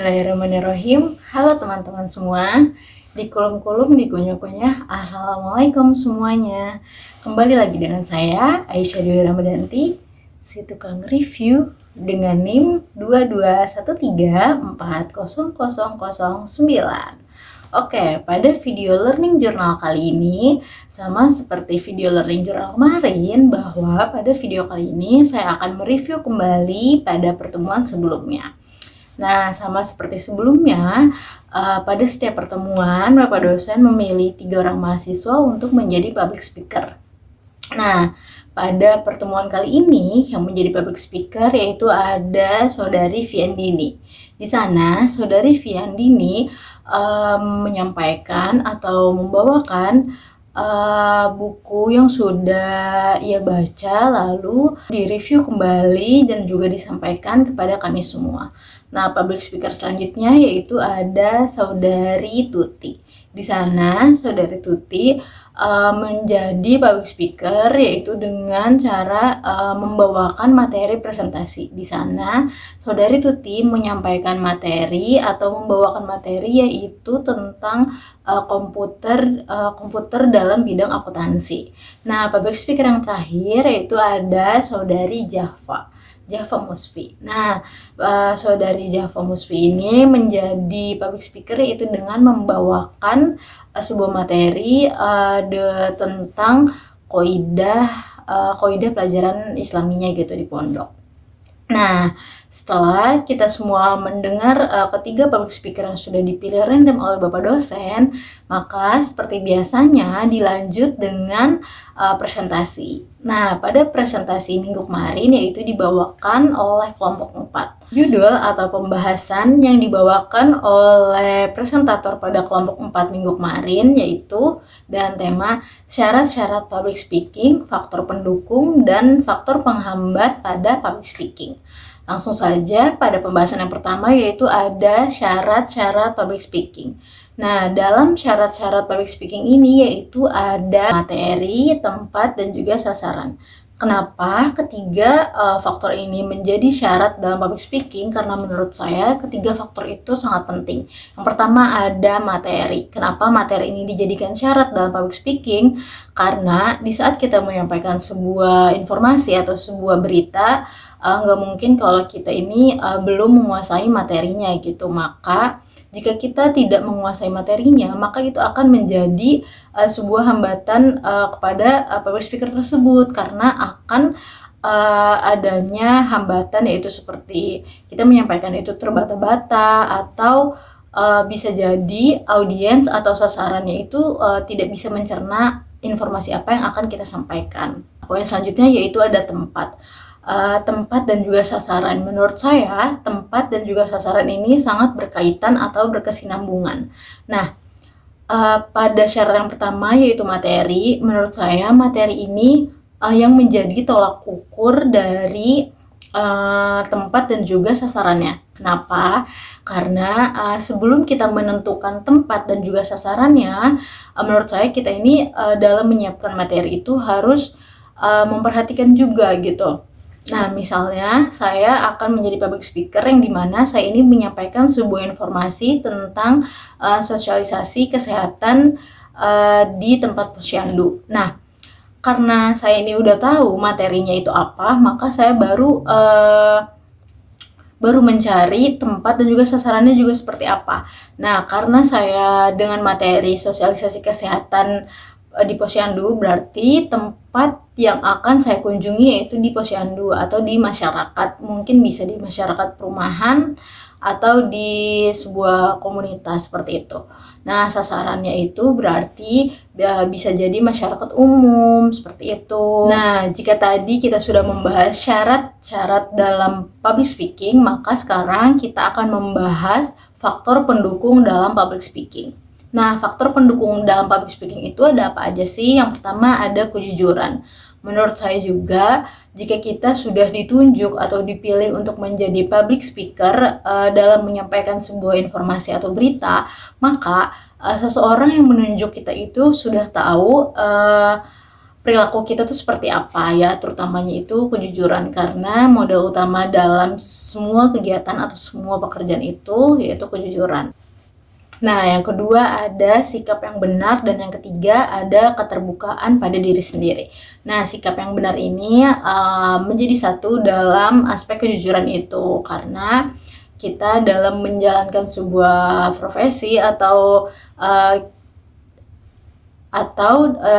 Bismillahirrahmanirrahim. Halo teman-teman semua. Di kulum-kulum, di kunyah-kunyah. Assalamualaikum semuanya. Kembali lagi dengan saya, Aisyah Dewi Ramadanti, si tukang review dengan NIM 2213400009. Oke, pada video learning journal kali ini, sama seperti video learning journal kemarin, bahwa pada video kali ini saya akan mereview kembali pada pertemuan sebelumnya. Nah, sama seperti sebelumnya, pada setiap pertemuan, Bapak dosen memilih 3 orang mahasiswa untuk menjadi public speaker. Nah, pada pertemuan kali ini, yang menjadi public speaker yaitu ada Saudari Viandini. Di sana, Saudari Viandini menyampaikan atau membawakan buku yang sudah ia baca, lalu direview kembali dan juga disampaikan kepada kami semua. Nah, public speaker selanjutnya yaitu ada Saudari Tuti. Di sana, Saudari Tuti menjadi public speaker yaitu dengan cara membawakan materi presentasi. Di sana, Saudari Tuti menyampaikan materi atau membawakan materi yaitu tentang komputer dalam bidang akuntansi. Nah, public speaker yang terakhir yaitu ada Saudari Java Musfi. Nah, Saudari Java Musfi ini menjadi public speaker yaitu dengan membawakan sebuah materi tentang koidah pelajaran Islaminya gitu di pondok. Nah, setelah kita semua mendengar ketiga public speaker yang sudah dipilih random oleh Bapak dosen, maka seperti biasanya dilanjut dengan presentasi. Nah, pada presentasi minggu kemarin yaitu dibawakan oleh kelompok 4. Judul atau pembahasan yang dibawakan oleh presentator pada kelompok 4 minggu kemarin yaitu dengan tema syarat-syarat public speaking, faktor pendukung, dan faktor penghambat pada public speaking. Langsung saja pada pembahasan yang pertama yaitu ada syarat-syarat public speaking. Nah, dalam syarat-syarat public speaking ini yaitu ada materi, tempat, dan juga sasaran. Kenapa ketiga faktor ini menjadi syarat dalam public speaking? Karena menurut saya ketiga faktor itu sangat penting. Yang pertama ada materi. Kenapa materi ini dijadikan syarat dalam public speaking? Karena di saat kita menyampaikan sebuah informasi atau sebuah berita, nggak mungkin kalau kita ini belum menguasai materinya gitu. Maka jika kita tidak menguasai materinya, maka itu akan menjadi sebuah hambatan kepada public speaker tersebut karena akan adanya hambatan yaitu seperti kita menyampaikan itu terbata-bata atau bisa jadi audiens atau sasarannya itu tidak bisa mencerna informasi apa yang akan kita sampaikan. Poin selanjutnya yaitu ada tempat. Tempat dan juga sasaran. Menurut saya, tempat dan juga sasaran ini sangat berkaitan atau berkesinambungan. Nah, pada syarat yang pertama yaitu materi, menurut saya materi ini yang menjadi tolak ukur dari tempat dan juga sasarannya. Kenapa? Karena sebelum kita menentukan tempat dan juga sasarannya, menurut saya kita ini dalam menyiapkan materi itu harus memperhatikan juga gitu. Nah, misalnya saya akan menjadi public speaker yang dimana saya ini menyampaikan sebuah informasi tentang sosialisasi kesehatan di tempat posyandu. Nah, karena saya ini udah tahu materinya itu apa, maka saya baru mencari tempat dan juga sasarannya juga seperti apa. Nah, karena saya dengan materi sosialisasi kesehatan di posyandu, berarti tempat yang akan saya kunjungi yaitu di posyandu atau di masyarakat, mungkin bisa di masyarakat perumahan atau di sebuah komunitas seperti itu. Nah, sasarannya itu berarti bisa jadi masyarakat umum seperti itu. Nah, jika tadi kita sudah membahas syarat-syarat dalam public speaking, maka sekarang kita akan membahas faktor pendukung dalam public speaking. Nah, faktor pendukung dalam public speaking itu ada apa aja sih? Yang pertama ada kejujuran. Menurut saya juga, jika kita sudah ditunjuk atau dipilih untuk menjadi public speaker dalam menyampaikan sebuah informasi atau berita, maka seseorang yang menunjuk kita itu sudah tahu perilaku kita tuh seperti apa ya, terutamanya itu kejujuran, karena modal utama dalam semua kegiatan atau semua pekerjaan itu yaitu kejujuran. Nah, yang kedua ada sikap yang benar, dan yang ketiga ada keterbukaan pada diri sendiri. Nah, sikap yang benar ini menjadi satu dalam aspek kejujuran itu, karena kita dalam menjalankan sebuah profesi atau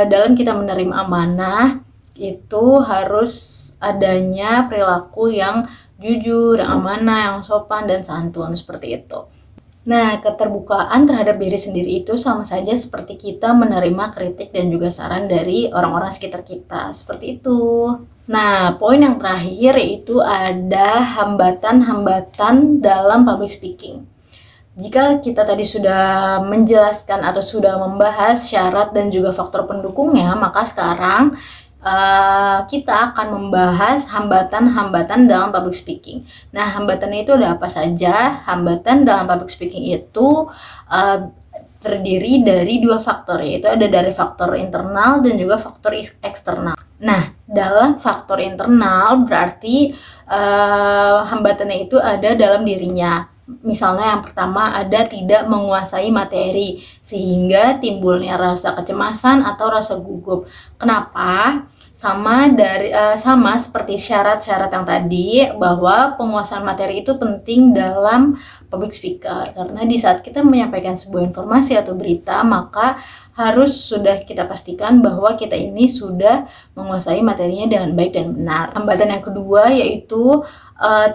dalam kita menerima amanah itu harus adanya perilaku yang jujur, yang amanah, yang sopan dan santun seperti itu. Nah, keterbukaan terhadap diri sendiri itu sama saja seperti kita menerima kritik dan juga saran dari orang-orang sekitar kita, seperti itu. Nah, poin yang terakhir yaitu ada hambatan-hambatan dalam public speaking. Jika kita tadi sudah menjelaskan atau sudah membahas syarat dan juga faktor pendukungnya, maka sekarang kita akan membahas hambatan-hambatan dalam public speaking. Nah, hambatannya itu ada apa saja? Hambatan dalam public speaking itu terdiri dari dua faktor, yaitu ada dari faktor internal dan juga faktor eksternal. Nah, dalam faktor internal berarti hambatannya itu ada dalam dirinya. Misalnya yang pertama ada tidak menguasai materi sehingga timbulnya rasa kecemasan atau rasa gugup. Kenapa? Sama seperti syarat-syarat yang tadi, bahwa penguasaan materi itu penting dalam public speaker, karena di saat kita menyampaikan sebuah informasi atau berita, maka harus sudah kita pastikan bahwa kita ini sudah menguasai materinya dengan baik dan benar. Hambatan yang kedua yaitu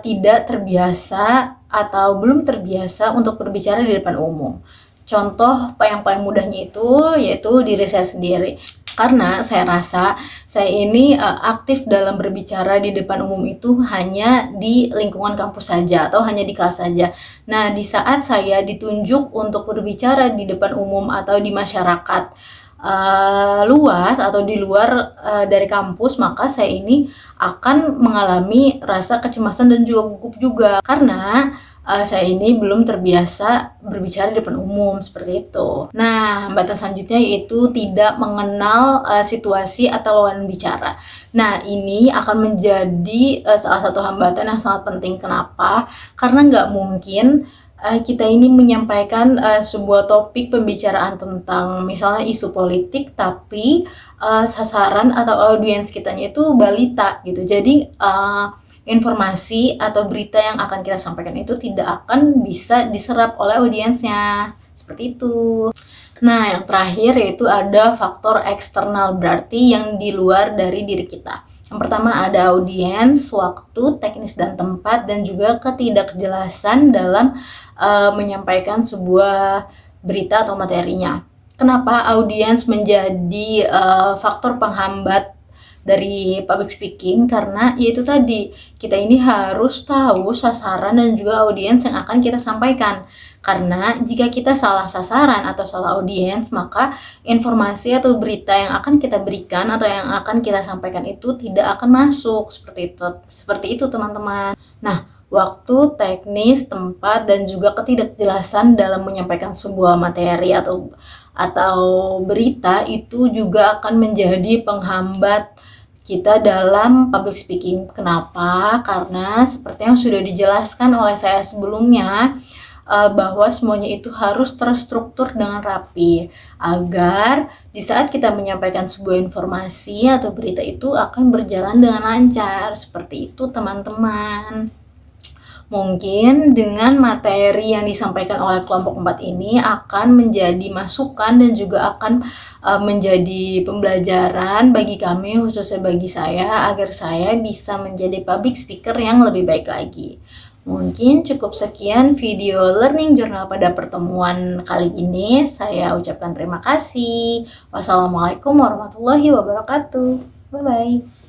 tidak terbiasa atau belum terbiasa untuk berbicara di depan umum. Contoh yang paling mudahnya itu yaitu diri saya sendiri. Karena saya rasa saya ini aktif dalam berbicara di depan umum itu hanya di lingkungan kampus saja atau hanya di kelas saja. Nah, di saat saya ditunjuk untuk berbicara di depan umum atau di masyarakat luas atau di luar dari kampus, maka saya ini akan mengalami rasa kecemasan dan juga gugup juga, karena saya ini belum terbiasa berbicara di depan umum seperti itu. Nah, hambatan selanjutnya yaitu tidak mengenal situasi atau lawan bicara. Nah, ini akan menjadi salah satu hambatan yang sangat penting. Kenapa? Karena nggak mungkin kita ini menyampaikan sebuah topik pembicaraan tentang misalnya isu politik, tapi sasaran atau audiens kitanya itu balita gitu. Jadi informasi atau berita yang akan kita sampaikan itu tidak akan bisa diserap oleh audiensnya, seperti itu. Nah, yang terakhir yaitu ada faktor eksternal, berarti yang di luar dari diri kita. Yang pertama ada audiens, waktu, teknis dan tempat, dan juga ketidakjelasan dalam menyampaikan sebuah berita atau materinya. Kenapa audiens menjadi faktor penghambat dari public speaking? Karena yaitu tadi, kita ini harus tahu sasaran dan juga audiens yang akan kita sampaikan. Karena jika kita salah sasaran atau salah audiens, maka informasi atau berita yang akan kita berikan atau yang akan kita sampaikan itu tidak akan masuk. Seperti itu teman-teman. Nah, waktu, teknis, tempat, dan juga ketidakjelasan dalam menyampaikan sebuah materi atau berita itu juga akan menjadi penghambat kita dalam public speaking. Kenapa? Karena seperti yang sudah dijelaskan oleh saya sebelumnya, bahwa semuanya itu harus terstruktur dengan rapi agar di saat kita menyampaikan sebuah informasi atau berita itu akan berjalan dengan lancar. Seperti itu teman-teman. Mungkin dengan materi yang disampaikan oleh kelompok 4 ini akan menjadi masukan dan juga akan menjadi pembelajaran bagi kami, khususnya bagi saya, agar saya bisa menjadi public speaker yang lebih baik lagi. Mungkin cukup sekian video learning journal pada pertemuan kali ini. Saya ucapkan terima kasih. Wassalamualaikum warahmatullahi wabarakatuh. Bye-bye.